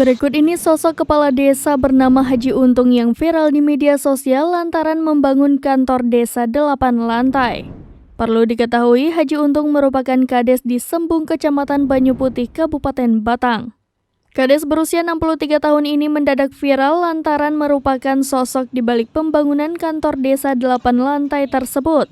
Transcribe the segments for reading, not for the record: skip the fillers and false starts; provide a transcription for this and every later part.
Berikut ini sosok kepala desa bernama Haji Untung yang viral di media sosial lantaran membangun kantor desa 8 lantai. Perlu diketahui, Haji Untung merupakan kades di Sembung, Kecamatan Banyu Putih, Kabupaten Batang. Kades berusia 63 tahun ini mendadak viral lantaran merupakan sosok di balik pembangunan kantor desa 8 lantai tersebut.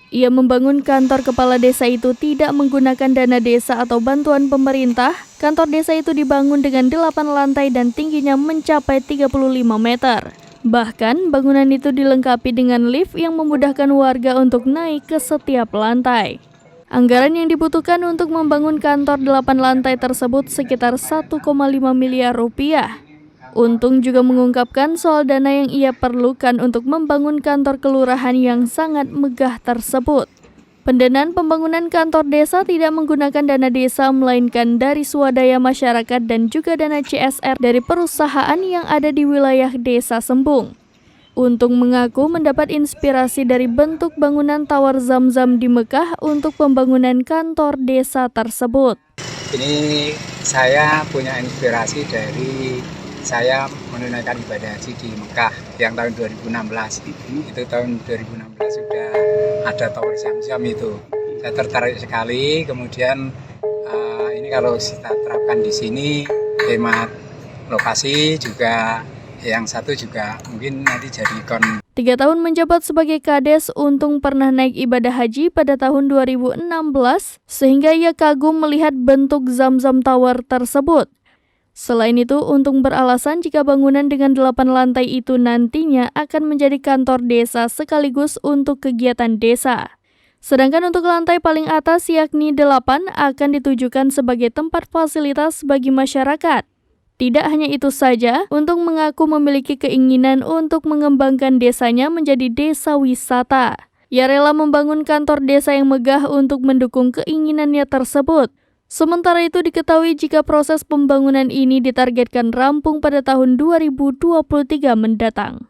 Ia membangun kantor kepala desa itu tidak menggunakan dana desa atau bantuan pemerintah. Kantor desa itu dibangun dengan 8 lantai dan tingginya mencapai 35 meter. Bahkan, bangunan itu dilengkapi dengan lift yang memudahkan warga untuk naik ke setiap lantai. Anggaran yang dibutuhkan untuk membangun kantor 8 lantai tersebut sekitar 1,5 miliar rupiah. Untung juga mengungkapkan soal dana yang ia perlukan untuk membangun kantor kelurahan yang sangat megah tersebut. Pendanaan pembangunan kantor desa tidak menggunakan dana desa melainkan dari swadaya masyarakat dan juga dana CSR dari perusahaan yang ada di wilayah desa Sembung. Untung mengaku mendapat inspirasi dari bentuk bangunan Tower Zam-Zam di Mekah untuk pembangunan kantor desa tersebut. Ini saya punya inspirasi dari saya menunaikan ibadah haji di Mekah yang tahun 2016. Itu tahun 2016 sudah ada Tower Zam-Zam itu. Saya tertarik sekali, kemudian ini kalau kita terapkan di sini, hemat lokasi juga, yang satu juga mungkin nanti jadi 3 tahun menjabat sebagai kades, Untung pernah naik ibadah haji pada tahun 2016, sehingga ia kagum melihat bentuk Zam-Zam Tower tersebut. Selain itu, Untung beralasan jika bangunan dengan 8 lantai itu nantinya akan menjadi kantor desa sekaligus untuk kegiatan desa. Sedangkan untuk lantai paling atas yakni 8 akan ditujukan sebagai tempat fasilitas bagi masyarakat. Tidak hanya itu saja, Untung mengaku memiliki keinginan untuk mengembangkan desanya menjadi desa wisata. Ia rela membangun kantor desa yang megah untuk mendukung keinginannya tersebut. Sementara itu diketahui jika proses pembangunan ini ditargetkan rampung pada tahun 2023 mendatang.